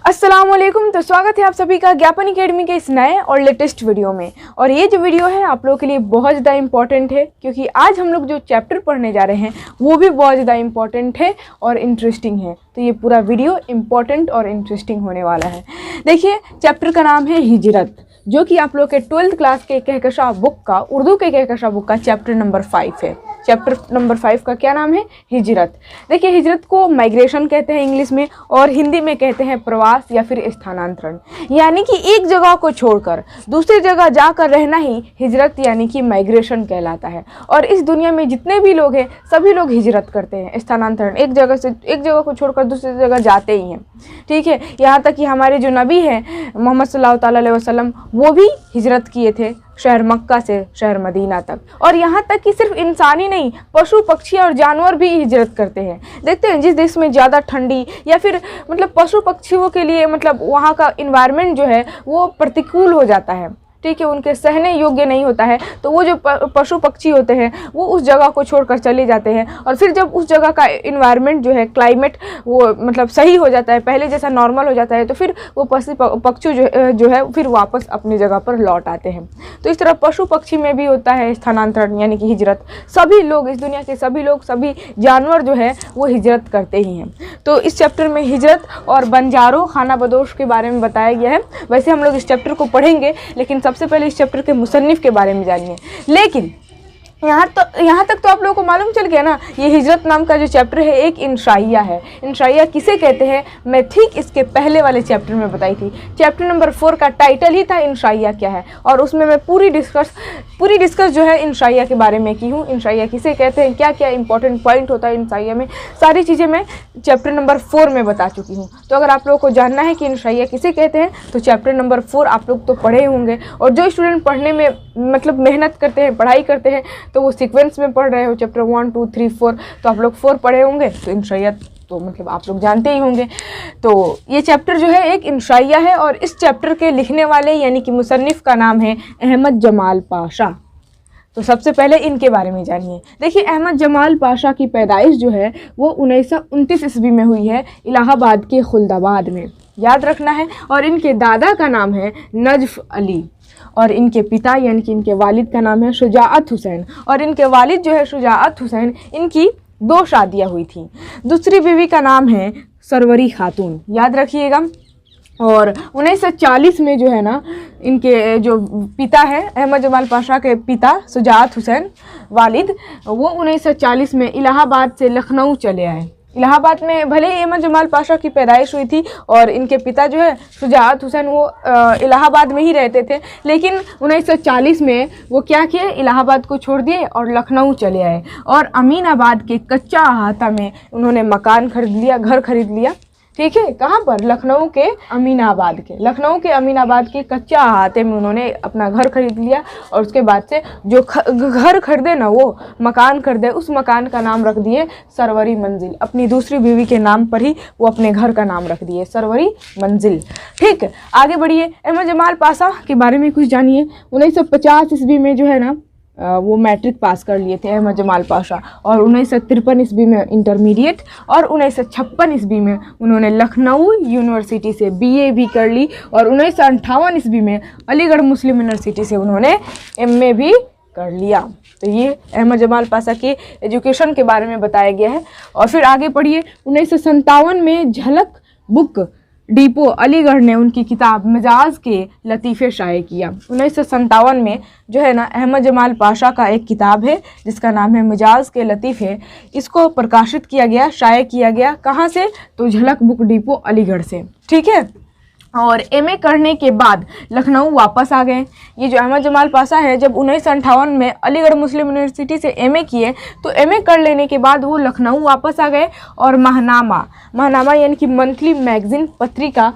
अस्सलामुअलैकुम। तो स्वागत है आप सभी का ज्ञापन एकेडमी के इस नए और लेटेस्ट वीडियो में। और ये जो वीडियो है आप लोगों के लिए बहुत ज़्यादा इम्पॉर्टेंट है, क्योंकि आज हम लोग जो चैप्टर पढ़ने जा रहे हैं वो भी बहुत ज़्यादा इम्पॉर्टेंट है और इंटरेस्टिंग है। तो ये पूरा वीडियो इम्पॉर्टेंट और इंटरेस्टिंग होने वाला है। देखिए, चैप्टर का नाम है हिजरत, जो कि आप लोग के 12th क्लास के कहकशां बुक का, उर्दू के कहकशां बुक का चैप्टर नंबर 5 है। चैप्टर नंबर 5 का क्या नाम है? हिजरत। देखिए, हिजरत को माइग्रेशन कहते हैं इंग्लिश में, और हिंदी में कहते हैं प्रवास या फिर स्थानांतरण। यानी कि एक जगह को छोड़कर दूसरी जगह जाकर रहना ही हिजरत यानी कि माइग्रेशन कहलाता है। और इस दुनिया में जितने भी लोग हैं सभी लोग हिजरत करते हैं, स्थानांतरण, एक जगह से एक जगह को छोड़कर दूसरी जगह जाते ही हैं। ठीक है, यहाँ तक कि हमारे जो नबी हैं मोहम्मद सल्लल्लाहु अलैहि वसल्लम, वो भी हिजरत किए थे शहर मक्का से शहर मदीना तक। और यहाँ तक कि सिर्फ इंसान ही नहीं, पशु पक्षी और जानवर भी हिजरत करते हैं। देखते हैं जिस देश में ज़्यादा ठंडी या फिर मतलब पशु पक्षियों के लिए मतलब वहाँ का इन्वायरमेंट जो है वो प्रतिकूल हो जाता है, ठीक है, उनके सहने योग्य नहीं होता है, तो वो जो पशु पक्षी होते हैं वो उस जगह को छोड़कर चले जाते हैं। और फिर जब उस जगह का इन्वायरमेंट जो है, क्लाइमेट वो मतलब सही हो जाता है, पहले जैसा नॉर्मल हो जाता है, तो फिर वो पशु पक्षी जो है फिर वापस अपनी जगह पर लौट आते हैं। तो इस तरह पशु पक्षी में भी होता है स्थानांतरण यानी कि हिजरत। सभी लोग, इस दुनिया के सभी लोग, सभी जानवर जो है वो हिजरत करते ही हैं। तो इस चैप्टर में हिजरत और बंजारों खाना बदोश के बारे में बताया गया है। वैसे हम लोग इस चैप्टर को पढ़ेंगे, लेकिन सबसे पहले इस चैप्टर के मुसन्निफ के बारे में जानिए। लेकिन यहाँ तक तो आप लोगों को मालूम चल गया ना, ये हिजरत नाम का जो चैप्टर है एक इंशाइया है। इंशाइया किसे कहते हैं मैं ठीक इसके पहले वाले चैप्टर में बताई थी। चैप्टर नंबर 4 का टाइटल ही था इंशाइया क्या है, और उसमें मैं पूरी डिस्कस जो है इंशाइया के बारे में की हूँ। इंशाइया किसे कहते हैं, क्या क्या इंपॉर्टेंट पॉइंट होता है इंशाइया में, सारी चीज़ें मैं चैप्टर नंबर 4 में बता चुकी हूँ। तो अगर आप लोगों को जानना है कि इंशाइया किसे कहते हैं तो चैप्टर नंबर 4 आप लोग तो पढ़े होंगे। और जो स्टूडेंट पढ़ने में मतलब मेहनत करते हैं, पढ़ाई करते हैं, तो वो सीक्वेंस में पढ़ रहे हो, चैप्टर 1 2 3 4, तो आप लोग 4 पढ़े होंगे, तो इंशाइया तो मतलब आप लोग जानते ही होंगे। तो ये चैप्टर जो है एक इंशाइया है, और इस चैप्टर के लिखने वाले यानी कि मुसन्निफ का नाम है अहमद जमाल पाशा। तो सबसे पहले इनके बारे में जानिए। देखिए, अहमद जमाल पाशा की पैदाइश जो है वो 1929 ईस्वी में हुई है, इलाहाबाद के खुल्दाबाद में, याद रखना है। और इनके दादा का नाम है नजफ अली, और इनके पिता यानी कि इनके वालिद का नाम है शुजाअत हुसैन। और इनके वालिद जो है शुजाअत हुसैन, इनकी 2 शादियां हुई थी। दूसरी बीवी का नाम है सरवरी खातून, याद रखिएगा। और 1940 में जो है ना, इनके जो पिता है अहमद जमाल पाशा के पिता शुजाअत हुसैन वालिद, वो 1940 में इलाहाबाद से लखनऊ चले आए। इलाहाबाद में भले ही अहमद जमाल पाशा की पैदाइश हुई थी और इनके पिता जो है शुजाअत हुसैन वो इलाहाबाद में ही रहते थे, लेकिन 1940 में वो क्या किए, इलाहाबाद को छोड़ दिए और लखनऊ चले आए। और अमीनाबाद के कच्चा अहाता में उन्होंने मकान खरीद लिया, घर खरीद लिया। ठीक है, कहाँ पर? लखनऊ के अमीनाबाद के कच्चा अहाते में उन्होंने अपना घर खरीद लिया। और उसके बाद से जो घर खरीदे ना, वो मकान खरीदे, उस मकान का नाम रख दिए सरवरी मंजिल। अपनी दूसरी बीवी के नाम पर ही वो अपने घर का नाम रख दिए, सरवरी मंजिल। ठीक है, आगे बढ़िए। अहमद जमाल पाशा के बारे में कुछ जानिए। 1950 ईस्वी में जो है ना वो मैट्रिक पास कर लिए थे अहमद जमाल पाशा, और 1953 ईस्वी में इंटरमीडिएट, और 1956 ईस्वी में उन्होंने लखनऊ यूनिवर्सिटी से BA भी कर ली, और 1958 ईस्वी में अलीगढ़ मुस्लिम यूनिवर्सिटी से उन्होंने MA भी कर लिया। तो ये अहमद जमाल पाशा के एजुकेशन के बारे में बताया गया है। और फिर आगे पढ़िए। 1957 में झलक बुक डिपो अलीगढ़ ने उनकी किताब मिजाज के लतीफ़े शाये किया। 1957 में जो है ना अहमद जमाल पाशा का एक किताब है जिसका नाम है मिजाज के लतीफ़े, इसको प्रकाशित किया गया, शाये किया गया। कहाँ से? तो झलक बुक डिपो अलीगढ़ से। ठीक है, और MA करने के बाद लखनऊ वापस आ गए। ये जो अहमद जमाल पाशा है, जब 1958 में अलीगढ़ मुस्लिम यूनिवर्सिटी से MA किए, तो MA कर लेने के बाद वो लखनऊ वापस आ गए और महनामा यानी कि मंथली मैगजीन पत्रिका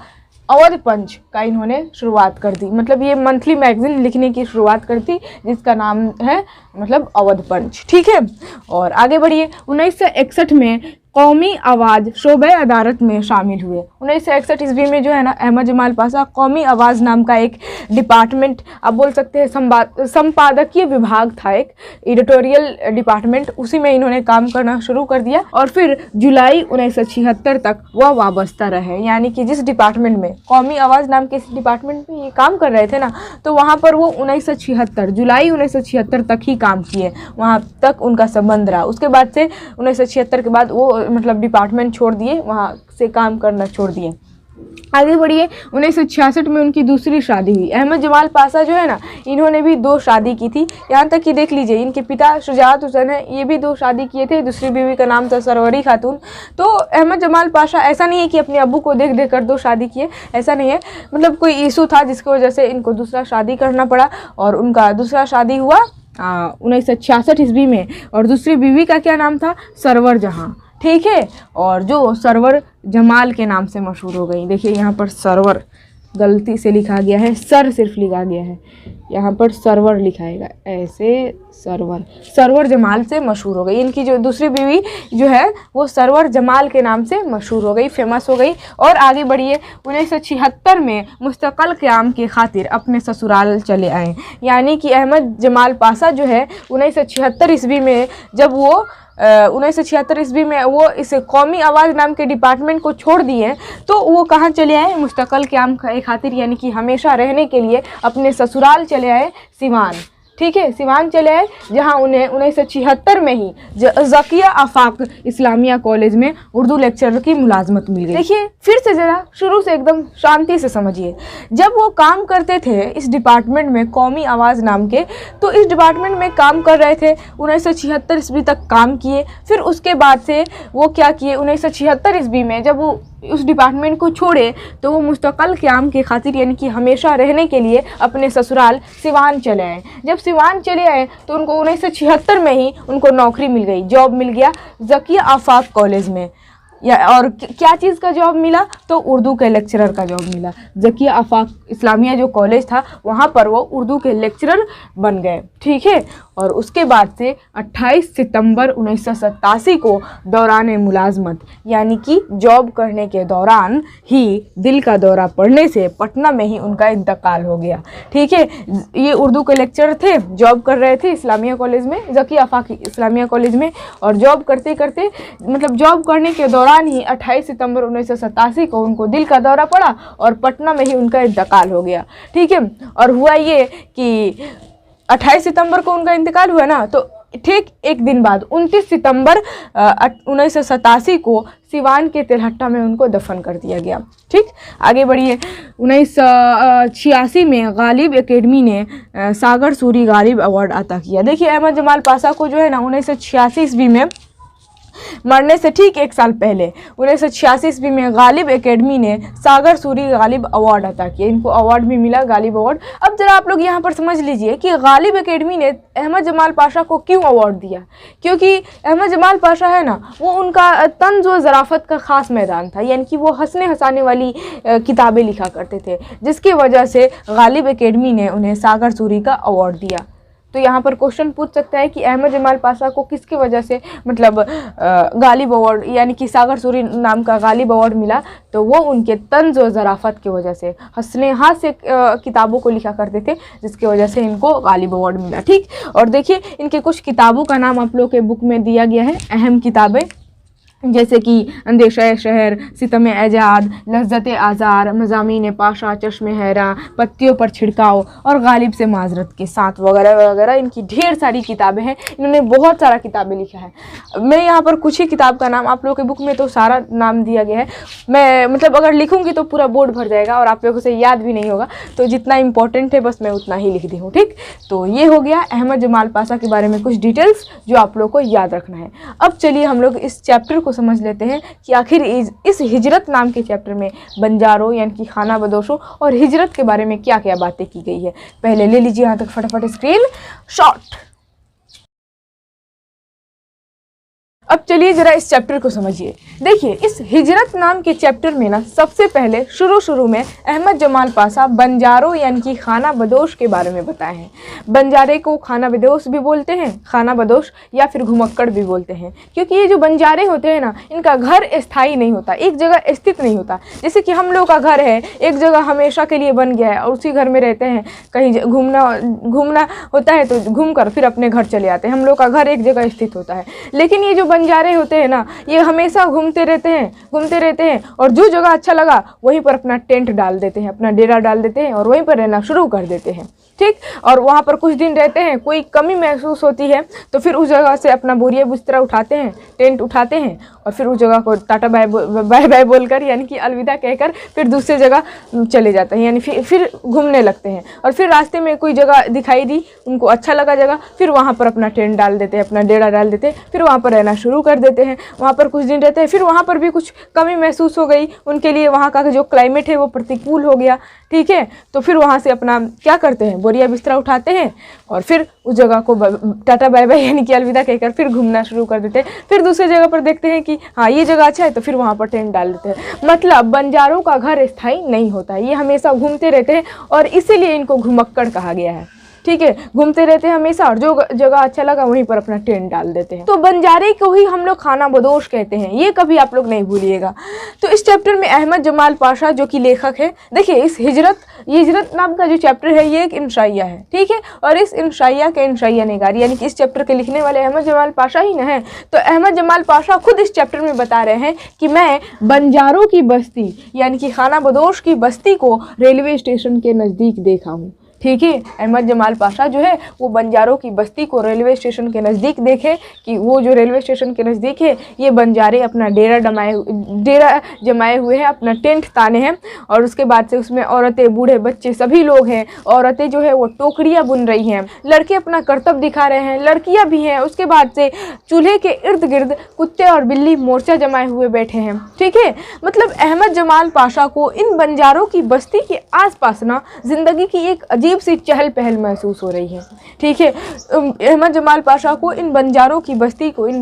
अवध पंच का इन्होंने शुरुआत कर दी। मतलब ये मंथली मैगजीन लिखने की शुरुआत कर दी जिसका नाम है मतलब अवध पंच। ठीक है, और आगे बढ़िए। 1961 में कौमी आवाज़ शोबे अदालत में शामिल हुए। 1961 ईस्वी में जो है ना, अहमद जमाल पाशा कौमी आवाज़ नाम का एक डिपार्टमेंट, आप बोल सकते हैं संपादकीय विभाग था, एक एडिटोरियल डिपार्टमेंट, उसी में इन्होंने काम करना शुरू कर दिया और फिर जुलाई 1976 तक वह वाबस्ता रहे। यानी कि जिस डिपार्टमेंट में, कौमी आवाज़ नाम के इस डिपार्टमेंट में ये काम कर रहे थे ना, तो वहाँ पर वो 1976 जुलाई 1976 तक ही काम किए, वहाँ तक उनका संबंध रहा। उसके बाद से 1976 के बाद वो मतलब डिपार्टमेंट छोड़ दिए, वहाँ से काम करना छोड़ दिए। आगे बढ़िए, 1966 में उनकी दूसरी शादी हुई। अहमद जमाल पाशा जो है ना, इन्होंने भी 2 शादी की थी। यहाँ तक कि देख लीजिए, इनके पिता शुजात हुसैन है, ये भी 2 शादी किए थे। दूसरी बीवी का नाम था सरवरी खातून। तो अहमद जमाल पाशा ऐसा नहीं है कि अपने अब्बू को देख देख कर 2 शादी किए, ऐसा नहीं है। मतलब कोई इशू था जिसकी वजह से इनको दूसरा शादी करना पड़ा और उनका दूसरा शादी हुआ 1966 ईस्वी में। और दूसरी बीवी का क्या नाम था? सरवर जहाँ, ठीक है। और जो सरवर जमाल के नाम से मशहूर हो गई। देखिए यहाँ पर सरवर गलती से लिखा गया है, सर सिर्फ लिखा गया है, यहाँ पर सरवर लिखाएगा, ऐसे सरवर जमाल से मशहूर हो गई। इनकी जो दूसरी बीवी जो है वो सरवर जमाल के नाम से मशहूर हो गई, फेमस हो गई। और आगे बढ़िए, 1976 में मुस्तकल क़याम के खातिर अपने ससुराल चले आए। यानी कि अहमद जमाल पाशा जो है 1976 ईस्वी में, जब वो 1976 ईस्वी में वो इस कौमी आवाज़ नाम के डिपार्टमेंट को छोड़ दिए, तो वो कहाँ चले आए? मुस्तकल क़याम के खातिर, यानी कि हमेशा रहने के लिए अपने ससुराल चले आए, सिवान, ठीक है, सिवान चले आए, जहाँ उन्हें 1976 में ही ज़किया आफाक इस्लामिया कॉलेज में उर्दू लेक्चरर की मुलाजमत मिल गई। देखिए फिर से ज़रा शुरू से एकदम शांति से समझिए। जब वो काम करते थे इस डिपार्टमेंट में, कौमी आवाज़ नाम के, तो इस डिपार्टमेंट में काम कर रहे थे, 1976 ईस्वी तक काम किए। फिर उसके बाद से वो क्या किए, 1976 ईस्वी में जब वो उस डिपार्टमेंट को छोड़े, तो वो मुस्तकल क़याम के खातिर, यानी कि हमेशा रहने के लिए अपने ससुराल सिवान चले आए। जब सिवान चले आए तो उनको 1976 में ही उनको नौकरी मिल गई, जॉब मिल गया ज़किया आफाक कॉलेज में। और क्या चीज़ का जॉब मिला? तो उर्दू के लेक्चरर का जॉब मिला। ज़किया आफाक इस्लामिया जो कॉलेज था, वहाँ पर वो उर्दू के लेक्चरर बन गए, ठीक है। और उसके बाद से 28 सितंबर 1987 को दौरान मुलाजमत, यानी कि जॉब करने के दौरान ही दिल का दौरा पड़ने से पटना में ही उनका इंतकाल हो गया, ठीक है। ये उर्दू के लेक्चरर थे, जॉब कर रहे थे इस्लामिया कॉलेज में, ज़किया आफाक इस्लामिया कॉलेज में। और जॉब करते करते, मतलब जॉब करने के दौरान ही 28 सितंबर 1987 को उनको दिल का दौरा पड़ा और पटना में ही उनका इंतकाल हो गया, ठीक है। और हुआ ये कि 28 सितंबर को उनका इंतकाल हुआ ना, तो ठीक एक दिन बाद 29 सितंबर 1987 को सिवान के तिलहट्टा में उनको दफन कर दिया गया, ठीक। आगे बढ़िए, 1986 में गालिब एकेडमी ने सागर सूरी गालिब अवार्ड अता किया। देखिए अहमद जमाल पाशा को जो है ना, 1986 ईस्वी में मरने से ठीक 1 साल पहले 1986 ईस्वी में गालिब एकेडमी ने सागर सूरी गालिब अवार्ड अता किया। इनको अवार्ड भी मिला, गालिब अवार्ड। अब जरा आप लोग यहाँ पर समझ लीजिए कि गालिब एकेडमी ने अहमद जमाल पाशा को क्यों अवार्ड दिया। क्योंकि अहमद जमाल पाशा है ना, वो उनका तंज़ व ज़राफ़त का ख़ास मैदान था, यानी कि वो हंसने हंसाने वाली किताबें लिखा करते थे, जिसकी वजह से गालिब एकेडमी ने उन्हें सागर सूरी का अवार्ड दिया। तो यहाँ पर क्वेश्चन पूछ सकता है कि अहमद जमाल पाशा को किसकी वजह से, मतलब गालिब अवार्ड, यानी कि सागर सूरी नाम का गालिब अवार्ड मिला, तो वो उनके तंज़ व ज़राफ़त की वजह से, हंसने हाथ से किताबों को लिखा करते थे, जिसकी वजह से इनको गालिब अवार्ड मिला, ठीक। और देखिए इनके कुछ किताबों का नाम आप लोग के बुक में दिया गया है, अहम किताबें, जैसे कि अंदेशा शहर, सितम एजाद, लज्जत आज़ार, मज़ामीन पाशा, चश्मे हैरा, पत्तियों पर छिड़काव और गालिब से माजरत के साथ, वगैरह वगैरह। इनकी ढेर सारी किताबें हैं, इन्होंने बहुत सारा किताबें लिखा है। मैं यहाँ पर कुछ ही किताब का नाम, आप लोगों के बुक में तो सारा नाम दिया गया है, मैं मतलब अगर लिखूँगी तो पूरा बोर्ड भर जाएगा और आप लोगों से याद भी नहीं होगा, तो जितना इंपॉर्टेंट है बस मैं उतना ही लिख दी हूँ, ठीक। तो ये हो गया अहमद जमाल पाशा के बारे में कुछ डिटेल्स जो आप लोग को याद रखना है। अब चलिए हम लोग इस चैप्टर को समझ लेते हैं कि आखिर इस हिजरत नाम के चैप्टर में बंजारों यानी कि खाना बदोशों और हिजरत के बारे में क्या क्या बातें की गई है। पहले ले लीजिए यहाँ तक फटाफट स्क्रीन शॉट। अब चलिए जरा इस चैप्टर को समझिए। देखिए, इस हिजरत नाम के चैप्टर में ना सबसे पहले शुरू में अहमद जमाल पाशा बंजारों यानी कि खाना बदोश के बारे में बताए हैं। बंजारे को खाना बदोश भी बोलते हैं, खाना बदोश या फिर घुमक्कड़ भी बोलते हैं, क्योंकि ये जो बंजारे होते हैं ना, इनका घर स्थायी नहीं होता, एक जगह स्थित नहीं होता। जैसे कि हम लोग का घर है, एक जगह हमेशा के लिए बन गया है और उसी घर में रहते हैं। कहीं घूमना होता है तो घूम कर फिर अपने घर चले आते हैं। हम लोग का घर एक जगह स्थित होता है। लेकिन ये जो बंजारे होते हैं ना, ये हमेशा घूमते रहते हैं और जो जगह अच्छा लगा वहीं पर अपना टेंट डाल देते हैं, अपना डेरा डाल देते हैं और वहीं पर रहना शुरू कर देते हैं। ठीक, और वहाँ पर कुछ दिन रहते हैं, कोई कमी महसूस होती है तो फिर उस जगह से अपना बोरिया बिस्तरा उठाते हैं, टेंट उठाते हैं और फिर उस जगह को टाटा बाय बाय बोलकर यानी कि अलविदा कहकर फिर दूसरी जगह चले जाते हैं, यानी फिर घूमने लगते हैं। और फिर रास्ते में कोई जगह दिखाई दी, उनको अच्छा लगा जगह, फिर वहाँ पर अपना टेंट डाल देते हैं, अपना डेरा डाल देते हैं, फिर वहाँ पर रहना शुरू कर देते हैं। वहाँ पर कुछ दिन रहते हैं, फिर वहाँ पर भी कुछ कमी महसूस हो गई उनके लिए, वहाँ का जो क्लाइमेट है वो प्रतिकूल हो गया। ठीक है, तो फिर वहाँ से अपना क्या करते हैं, बोरिया बिस्तरा उठाते हैं और फिर उस जगह को टाटा बाय बाय यानी कि अलविदा कहकर फिर घूमना शुरू कर देते हैं। फिर दूसरी जगह पर देखते हैं कि हाँ ये जगह अच्छा है तो फिर वहाँ पर टेंट डाल देते हैं। मतलब बंजारों का घर स्थायी नहीं होता है, ये हमेशा घूमते रहते हैं और इसीलिए इनको घुमक्कड़ कहा गया है। ठीक है, घूमते रहते हैं हमेशा और जो जगह अच्छा लगा वहीं पर अपना टेंट डाल देते हैं। तो बंजारे को ही हम लोग खाना बदोश कहते हैं, ये कभी आप लोग नहीं भूलिएगा। तो इस चैप्टर में अहमद जमाल पाशा जो कि लेखक है, देखिए इस हिजरत नाम का जो चैप्टर है ये एक इंशाइया है। ठीक है, और इस इंशाइया के इंशाइया निगार यानी कि इस चैप्टर के लिखने वाले अहमद जमाल पाशा ही न है। तो अहमद जमाल पाशा खुद इस चैप्टर में बता रहे हैं कि मैं बंजारों की बस्ती यानी कि खाना बदोश की बस्ती को रेलवे स्टेशन के नज़दीक देखा हूँ। ठीक है, अहमद जमाल पाशा जो है वो बंजारों की बस्ती को रेलवे स्टेशन के नज़दीक देखे कि वो जो रेलवे स्टेशन के नज़दीक है ये बंजारे अपना डेरा जमाए हुए हैं, अपना टेंट ताने हैं और उसके बाद से उसमें औरतें, बूढ़े, बच्चे सभी लोग हैं। औरतें जो है वो टोकरियाँ बुन रही हैं, लड़के अपना करतब दिखा रहे हैं, लड़कियाँ भी हैं। उसके बाद से चूल्हे के इर्द गिर्द कुत्ते और बिल्ली मोर्चा जमाए हुए बैठे हैं। ठीक है, मतलब अहमद जमाल पाशा को इन बंजारों की बस्ती के आसपास ना जिंदगी की एक अजीब सी चहल पहल महसूस हो रही है। ठीक है, अहमद जमाल पाशा को इन बंजारों की बस्ती को, इन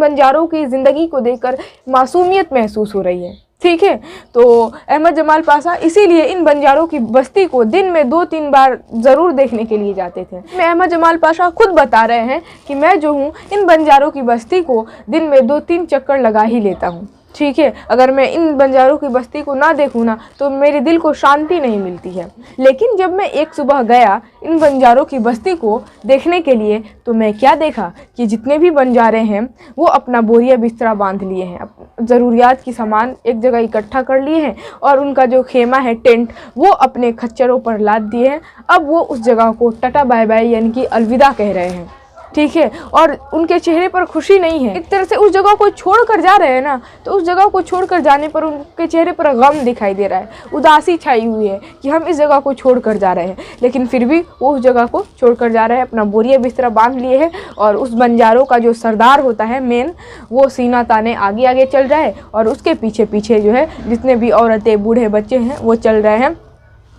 बंजारों की ज़िंदगी को देखकर मासूमियत महसूस हो रही है। ठीक है, तो अहमद जमाल पाशा इसीलिए इन बंजारों की बस्ती को दिन में 2-3 बार ज़रूर देखने के लिए जाते थे। मैं अहमद जमाल पाशा खुद बता रहे हैं कि मैं जो हूँ इन बंजारों की बस्ती को दिन में 2-3 चक्कर लगा ही लेता हूँ। ठीक है, अगर मैं इन बंजारों की बस्ती को ना देखूँ ना तो मेरे दिल को शांति नहीं मिलती है। लेकिन जब मैं एक सुबह गया इन बंजारों की बस्ती को देखने के लिए तो मैं क्या देखा कि जितने भी बंजारे हैं वो अपना बोरिया बिस्तरा बांध लिए हैं, ज़रूरियात की सामान एक जगह इकट्ठा कर लिए हैं और उनका जो खेमा है, टेंट, वो अपने खच्चरों पर लाद दिए हैं। अब वो उस जगह को टाटा बाय बाय यानी कि अलविदा कह रहे हैं। ठीक है, और उनके चेहरे पर खुशी नहीं है। एक तरह से उस जगह को छोड़कर जा रहे हैं ना, तो उस जगह को छोड़कर जाने पर उनके चेहरे पर गम दिखाई दे रहा है, उदासी छाई हुई है कि हम इस जगह को छोड़कर जा रहे हैं। लेकिन फिर भी वो उस जगह को छोड़कर जा रहे हैं, अपना बोरिया बिस्तरा बांध लिए हैं और उस बंजारों का जो सरदार होता है मेन, वो सीना ताने आगे आगे चल रहा है और उसके पीछे पीछे जो है जितने भी औरतें, बूढ़े, बच्चे हैं वो चल रहे हैं।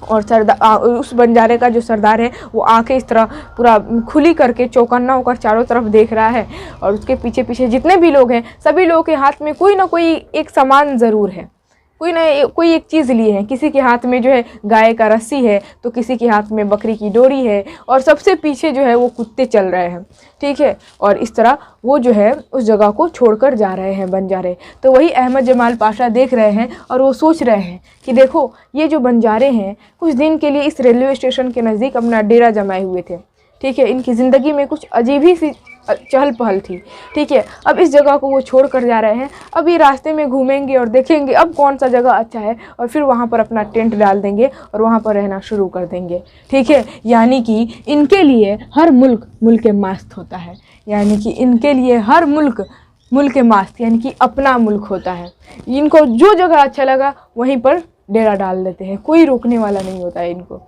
और उस बंजारे का जो सरदार है वो आंखें इस तरह पूरा खुली करके चौकन्ना होकर चारों तरफ देख रहा है और उसके पीछे पीछे जितने भी लोग हैं सभी लोगों के हाथ में कोई ना कोई एक सामान ज़रूर है, कोई एक चीज़ लिए हैं। किसी के हाथ में जो है गाय का रस्सी है तो किसी के हाथ में बकरी की डोरी है और सबसे पीछे जो है वो कुत्ते चल रहे हैं। ठीक है, और इस तरह वो जो है उस जगह को छोड़कर जा रहे हैं बंजारे। तो वही अहमद जमाल पाशा देख रहे हैं और वो सोच रहे हैं कि देखो ये जो बंजारे हैं कुछ दिन के लिए इस रेलवे स्टेशन के नज़दीक अपना डेरा जमाए हुए थे। ठीक है, इनकी ज़िंदगी में कुछ अजीब ही सी चहल पहल थी। ठीक है, अब इस जगह को वो छोड़ कर जा रहे हैं। अब ये रास्ते में घूमेंगे और देखेंगे अब कौन सा जगह अच्छा है और फिर वहाँ पर अपना टेंट डाल देंगे और वहाँ पर रहना शुरू कर देंगे। ठीक है, यानी कि इनके लिए हर मुल्क मास्त होता है, यानी कि इनके लिए हर मुल्क मास्त यानी कि अपना मुल्क होता है। इनको जो जगह अच्छा लगा वहीं पर डेरा डाल देते हैं, कोई रोकने वाला नहीं होता है इनको।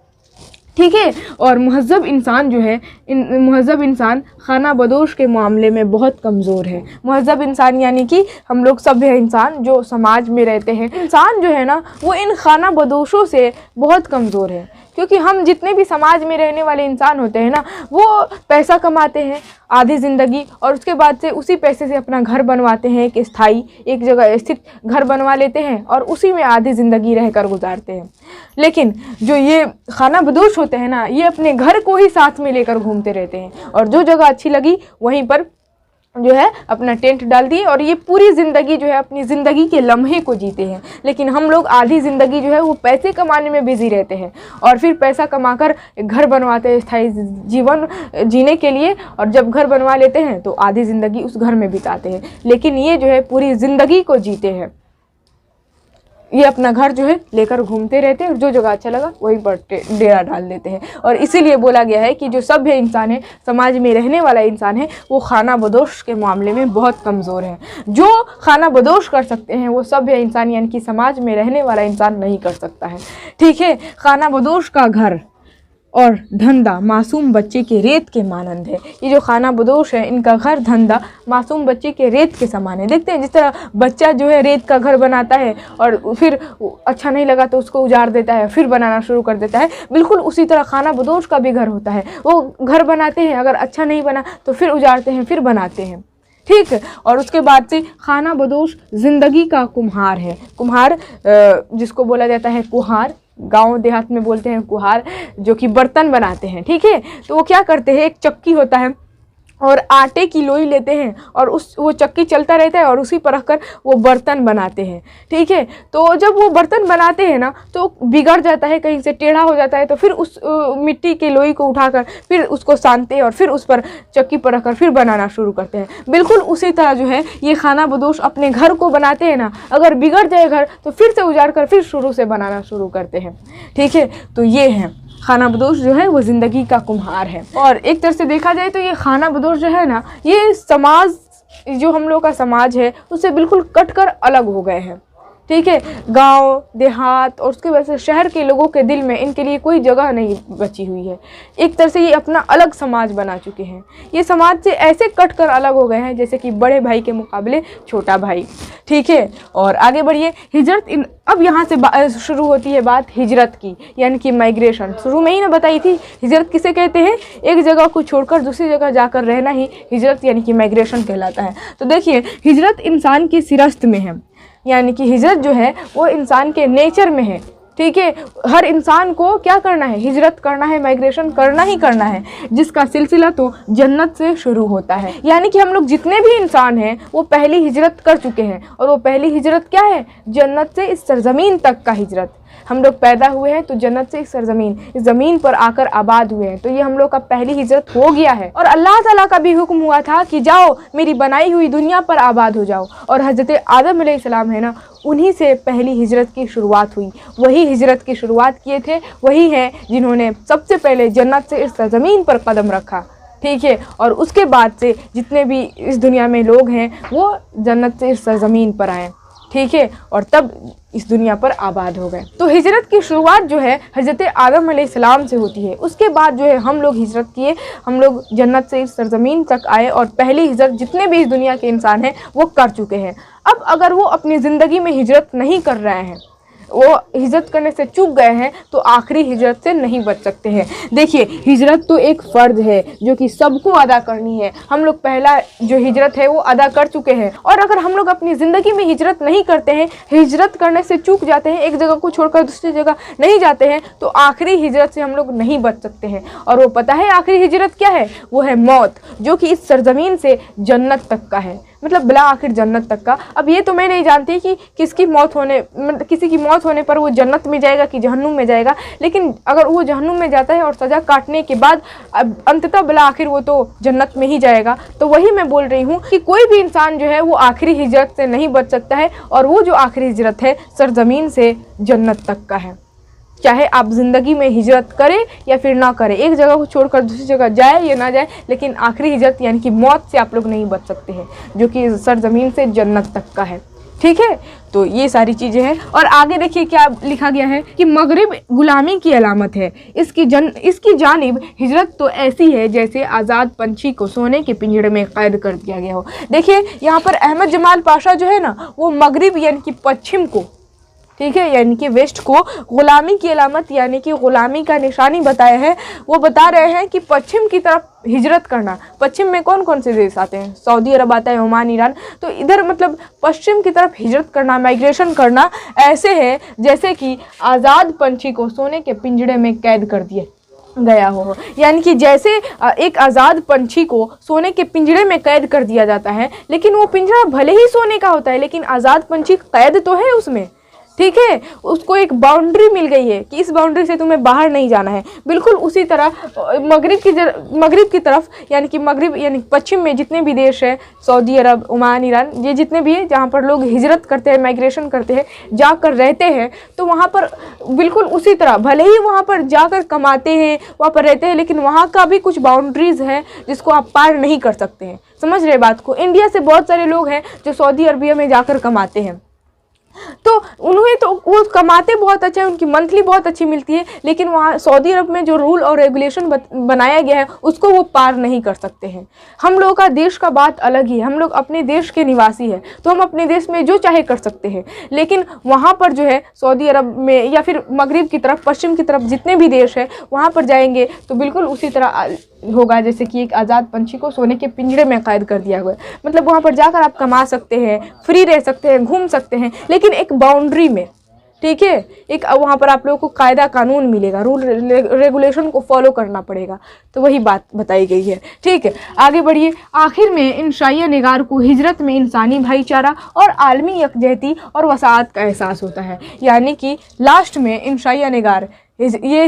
ठीक है, और महज़ब इंसान जो है, महज़ब इंसान खाना बदोश के मामले में बहुत कमज़ोर है। महज़ब इंसान यानी कि हम लोग सभ्य इंसान जो समाज में रहते हैं, इंसान जो है ना वो इन खाना बदोशों से बहुत कमज़ोर है। क्योंकि हम जितने भी समाज में रहने वाले इंसान होते हैं ना, वो पैसा कमाते हैं आधी ज़िंदगी, और उसके बाद से उसी पैसे से अपना घर बनवाते हैं, एक स्थायी एक जगह स्थित घर बनवा लेते हैं और उसी में आधी ज़िंदगी रहकर गुजारते हैं। लेकिन जो ये खाना बदोश होते हैं ना, ये अपने घर को ही साथ में लेकर घूमते रहते हैं और जो जगह अच्छी लगी वहीं पर जो है अपना टेंट डाल दिए और ये पूरी ज़िंदगी जो है अपनी ज़िंदगी के लम्हे को जीते हैं। लेकिन हम लोग आधी ज़िंदगी जो है वो पैसे कमाने में बिज़ी रहते हैं और फिर पैसा कमाकर घर बनवाते हैं स्थायी जीवन जीने के लिए, और जब घर बनवा लेते हैं तो आधी ज़िंदगी उस घर में बिताते हैं। लेकिन ये जो है पूरी ज़िंदगी को जीते हैं, ये अपना घर जो है लेकर घूमते रहते हैं और जो जगह अच्छा लगा वहीं पर डेरा डाल देते हैं। और इसीलिए बोला गया है कि जो सभ्य इंसान है, समाज में रहने वाला इंसान है, वो खाना बदोश के मामले में बहुत कमज़ोर है। जो खाना बदोश कर सकते हैं वो सभ्य इंसान यानी कि समाज में रहने वाला इंसान नहीं कर सकता है। ठीक है, खाना बदोश का घर और धंधा मासूम बच्चे के रेत के मानंद है। ये जो खाना बदोश है, इनका घर धंधा मासूम बच्चे के रेत के समान है। देखते हैं जिस तरह बच्चा जो है रेत का घर बनाता है और फिर अच्छा नहीं लगा तो उसको उजाड़ देता है, फिर बनाना शुरू कर देता है, बिल्कुल उसी तरह खाना बदोश का भी घर होता है। वो घर बनाते हैं, अगर अच्छा नहीं बना तो फिर उजाड़ते हैं, फिर बनाते हैं। ठीक है, और उसके बाद से खाना बदोश ज़िंदगी का कुम्हार है। कुम्हार जिसको बोला जाता है कुहार, गांव देहात में बोलते हैं कुहार, जो कि बर्तन बनाते हैं। ठीक है, तो वो क्या करते हैं, एक चक्की होता है और आटे की लोई लेते हैं और वो चक्की चलता रहता है और उसी पर रखकर वो बर्तन बनाते हैं। ठीक है, तो जब वो बर्तन बनाते हैं ना तो बिगड़ जाता है, कहीं से टेढ़ा हो जाता है, तो फिर उस मिट्टी के लोई को उठाकर फिर उसको सानते हैं और फिर उस पर चक्की पर रखकर फिर बनाना शुरू करते हैं। बिल्कुल उसी तरह जो है ये खाना बदोश अपने घर को बनाते हैं ना, अगर बिगड़ जाए घर तो फिर से उजाड़ कर फिर शुरू से बनाना शुरू करते हैं। ठीक है, तो ये है खाना बदोश जो है वो ज़िंदगी का कुम्हार है। और एक तरह से देखा जाए तो ये खाना बदोश जो है ना, ये समाज, जो हम लोग का समाज है उससे बिल्कुल कटकर अलग हो गए हैं। ठीक है, गांव देहात और उसके वजह से शहर के लोगों के दिल में इनके लिए कोई जगह नहीं बची हुई है। एक तरह से ये अपना अलग समाज बना चुके हैं। ये समाज से ऐसे कटकर अलग हो गए हैं जैसे कि बड़े भाई के मुकाबले छोटा भाई। ठीक है, और आगे बढ़िए। हिजरत, अब यहाँ से शुरू होती है बात हिजरत की, यानी कि माइग्रेशन। शुरू में ही ना बताई थी हिजरत किसे कहते हैं, एक जगह को छोड़कर दूसरी जगह जाकर रहना ही हिजरत यानी कि माइग्रेशन कहलाता है। तो देखिए, हिजरत इंसान की सिरस्त में है, यानी कि हिजरत जो है वो इंसान के नेचर में है। ठीक है, हर इंसान को क्या करना है, हिजरत करना है, माइग्रेशन करना ही करना है, जिसका सिलसिला तो जन्नत से शुरू होता है। यानी कि हम लोग जितने भी इंसान हैं वो पहली हिजरत कर चुके हैं, और वो पहली हिजरत क्या है, जन्नत से इस सरजमीन तक का हिजरत। हम लोग पैदा हुए हैं तो जन्नत से इस सरजमीन, इस ज़मीन पर आकर आबाद हुए हैं, तो ये हम लोग का पहली हिजरत हो गया है। और अल्लाह ताला का भी हुक्म हुआ था कि जाओ मेरी बनाई हुई दुनिया पर आबाद हो जाओ, और हज़रत आदम अलैहिस्सलाम है ना, उन्हीं से पहली हिजरत की शुरुआत हुई। वही हिजरत की शुरुआत किए थे, वही हैं जिन्होंने सबसे पहले जन्नत से इस ज़मीन पर कदम रखा। ठीक है, और उसके बाद से जितने भी इस दुनिया में लोग हैं वो जन्नत से इस ज़मीन पर आए। ठीक है, और तब इस दुनिया पर आबाद हो गए। तो हिजरत की शुरुआत जो है हज़रत आदम अलैहिस्सलाम से होती है। उसके बाद जो है हम लोग हिजरत किए, हम लोग जन्नत से इस सरजमीन तक आए, और पहली हिजरत जितने भी इस दुनिया के इंसान हैं वो कर चुके हैं। अब अगर वो अपनी ज़िंदगी में हिजरत नहीं कर रहे हैं, वो हिजरत करने से चूक गए हैं, तो आखिरी हिजरत से नहीं बच सकते हैं। देखिए, हिजरत तो एक फ़र्ज है जो कि सबको अदा करनी है। हम लोग पहला जो हिजरत है वो अदा कर चुके हैं, और अगर हम लोग अपनी ज़िंदगी में हिजरत नहीं करते हैं, हिजरत करने से चूक जाते हैं, एक जगह को छोड़कर दूसरी जगह नहीं जाते हैं, तो आखिरी हिजरत से हम लोग नहीं बच सकते हैं। और वो पता है आखिरी हिजरत क्या है, वो है मौत, जो कि इस सरजमीन से जन्नत तक का है, मतलब बिला आखिर जन्नत तक का। अब ये तो मैं नहीं जानती कि किसी की मौत होने पर वो जन्नत में जाएगा कि जहन्नुम में जाएगा, लेकिन अगर वो जहन्नुम में जाता है और सज़ा काटने के बाद अंततः बिला आखिर वो तो जन्नत में ही जाएगा। तो वही मैं बोल रही हूँ कि कोई भी इंसान जो है वो आखिरी हिजरत से नहीं बच सकता है, और वो जो आखिरी हिजरत है सरजमीन से जन्नत तक का है। चाहे आप ज़िंदगी में हिजरत करें या फिर ना करें, एक जगह को छोड़कर दूसरी जगह जाए या ना जाए, लेकिन आखिरी हिजरत यानी कि मौत से आप लोग नहीं बच सकते हैं, जो कि सरजमीन से जन्नत तक का है। ठीक है, तो ये सारी चीज़ें हैं। और आगे देखिए क्या लिखा गया है कि मगरिब गुलामी की अलामत है, इसकी जानिब हिजरत तो ऐसी है जैसे आज़ाद पंछी को सोने के पिंजरे में कैद कर दिया गया हो। देखिए यहाँ पर अहमद जमाल पाशा जो है ना, वो मगरिब यानी कि पश्चिम को, ठीक है, यानी कि वेस्ट को गुलामी की अलामत यानी कि गुलामी का निशानी बताया है। वो बता रहे हैं कि पश्चिम की तरफ हिजरत करना। पश्चिम में कौन कौन से देश आते हैं? सऊदी अरब आता है, ओमान, ईरान। तो इधर मतलब पश्चिम की तरफ हिजरत करना, माइग्रेशन करना ऐसे है जैसे कि आज़ाद पंछी को सोने के पिंजड़े में कैद कर दिया गया हो। यानी कि जैसे एक आज़ाद पंछी को सोने के पिंजड़े में कैद कर दिया जाता है, लेकिन वो पिंजरा भले ही सोने का होता है लेकिन आज़ाद पंछी कैद तो है उसमें, ठीक है। उसको एक बाउंड्री मिल गई है कि इस बाउंड्री से तुम्हें बाहर नहीं जाना है। बिल्कुल उसी तरह मगरिब की तरफ यानी कि मगरिब यानी पश्चिम में जितने भी देश है, सऊदी अरब, ओमान, ईरान, ये जितने भी है जहाँ पर लोग हिजरत करते हैं, माइग्रेशन करते हैं, जाकर रहते हैं, तो वहाँ पर बिल्कुल उसी तरह भले ही वहाँ पर जाकर कमाते हैं, वहाँ पर रहते हैं, लेकिन वहाँ का भी कुछ बाउंड्रीज़ है जिसको आप पार नहीं कर सकते हैं। समझ रहे बात को? इंडिया से बहुत सारे लोग हैं जो सऊदी अरबिया में जाकर कमाते हैं, तो उन्हें तो वो कमाते बहुत अच्छा है, उनकी मंथली बहुत अच्छी मिलती है, लेकिन वहाँ सऊदी अरब में जो रूल और रेगुलेशन बनाया गया है उसको वो पार नहीं कर सकते हैं। हम लोगों का देश का बात अलग ही है, हम लोग अपने देश के निवासी हैं, तो हम अपने देश में जो चाहे कर सकते हैं, लेकिन वहाँ पर जो है सऊदी अरब में या फिर मगरिब की तरफ, पश्चिम की तरफ जितने भी देश है वहाँ पर जाएंगे तो बिल्कुल उसी तरह होगा जैसे कि एक आज़ाद पंछी को सोने के पिंजरे में कैद कर दिया हुआ है। मतलब वहाँ पर जाकर आप कमा सकते हैं, फ्री रह सकते हैं, घूम सकते हैं, लेकिन एक बाउंड्री में, ठीक है। एक वहाँ पर आप लोगों को कायदा कानून मिलेगा, रूल रेगुलेशन को फॉलो करना पड़ेगा। तो वही बात बताई गई है, ठीक है। आगे बढ़िए। आखिर में इन शाइया निगार को हिजरत में इंसानी भाईचारा और आलमी यकजहती और वसाअत का एहसास होता है। यानी कि लास्ट में इन शाइया निगार, ये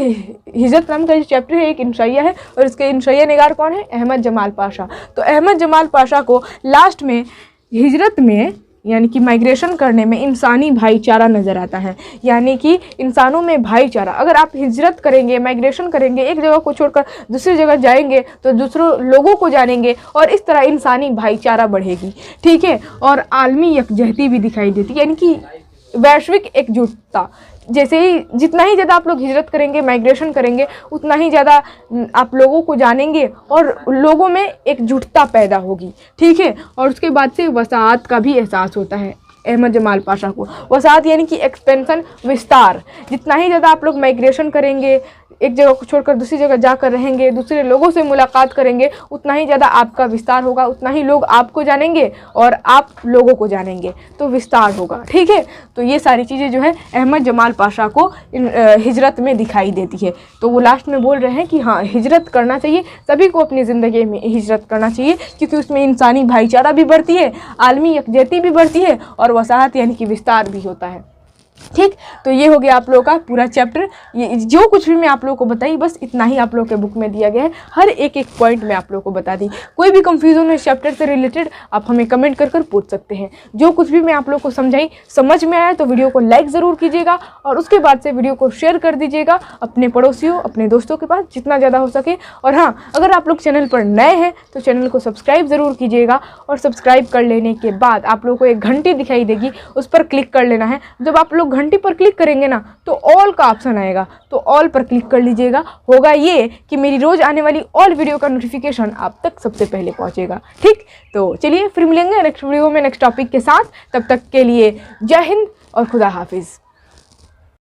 हिजरत नाम का जो चैप्टर है एक इंशाइया है, और इसके इंशाइया निगार कौन है? अहमद जमाल पाशा। तो अहमद जमाल पाशा को लास्ट में हिजरत में यानी कि माइग्रेशन करने में इंसानी भाईचारा नज़र आता है। यानी कि इंसानों में भाईचारा, अगर आप हिजरत करेंगे, माइग्रेशन करेंगे, एक जगह को छोड़कर दूसरी जगह जाएंगे तो दूसरों लोगों को जानेंगे और इस तरह इंसानी भाईचारा बढ़ेगी, ठीक है। और आलमी यकजहती भी दिखाई देती है, यानी कि वैश्विक एकजुटता। जैसे ही जितना ही ज़्यादा आप लोग हिजरत करेंगे, माइग्रेशन करेंगे, उतना ही ज़्यादा आप लोगों को जानेंगे और लोगों में एकजुटता पैदा होगी, ठीक है। और उसके बाद से वसाअत का भी एहसास होता है अहमद जमाल पाशा को। वसाअत यानी कि एक्सपेंशन, विस्तार। जितना ही ज़्यादा आप लोग माइग्रेशन करेंगे, एक जगह को छोड़कर दूसरी जगह जाकर रहेंगे, दूसरे लोगों से मुलाकात करेंगे, उतना ही ज़्यादा आपका विस्तार होगा, उतना ही लोग आपको जानेंगे और आप लोगों को जानेंगे, तो विस्तार होगा, ठीक है। तो ये सारी चीज़ें जो है अहमद जमाल पाशा को हिजरत में दिखाई देती है। तो वो लास्ट में बोल रहे हैं कि हाँ, हिजरत करना चाहिए, सभी को अपनी ज़िंदगी में हिजरत करना चाहिए, क्योंकि उसमें इंसानी भाईचारा भी बढ़ती है, आलमी यकजहती भी बढ़ती है और वसाअत यानी कि विस्तार भी होता है, ठीक। तो ये हो गया आप लोगों का पूरा चैप्टर। ये जो कुछ भी मैं आप लोगों को बताई, बस इतना ही आप लोगों के बुक में दिया गया है। हर एक एक पॉइंट मैं आप लोगों को बता दी। कोई भी कंफ्यूजन है इस चैप्टर से रिलेटेड, आप हमें कमेंट कर पूछ सकते हैं। जो कुछ भी मैं आप लोगों को समझाई, समझ में आया तो वीडियो को लाइक ज़रूर कीजिएगा और उसके बाद से वीडियो को शेयर कर दीजिएगा अपने पड़ोसियों, अपने दोस्तों के पास, जितना ज़्यादा हो सके। और हाँ, अगर आप लोग चैनल पर नए हैं तो चैनल को सब्सक्राइब ज़रूर कीजिएगा, और सब्सक्राइब कर लेने के बाद आप लोगों को एक घंटी दिखाई देगी, उस पर क्लिक कर लेना है। जब आप लोग घंटी पर क्लिक करेंगे ना तो ऑल का ऑप्शन आएगा, तो ऑल पर क्लिक कर लीजिएगा। होगा ये कि मेरी रोज आने वाली ऑल वीडियो का नोटिफिकेशन आप तक सबसे पहले पहुंचेगा, ठीक। तो चलिए फिर मिलेंगे नेक्स्ट वीडियो में नेक्स्ट टॉपिक के साथ। तब तक के लिए जय हिंद और खुदा हाफिज़।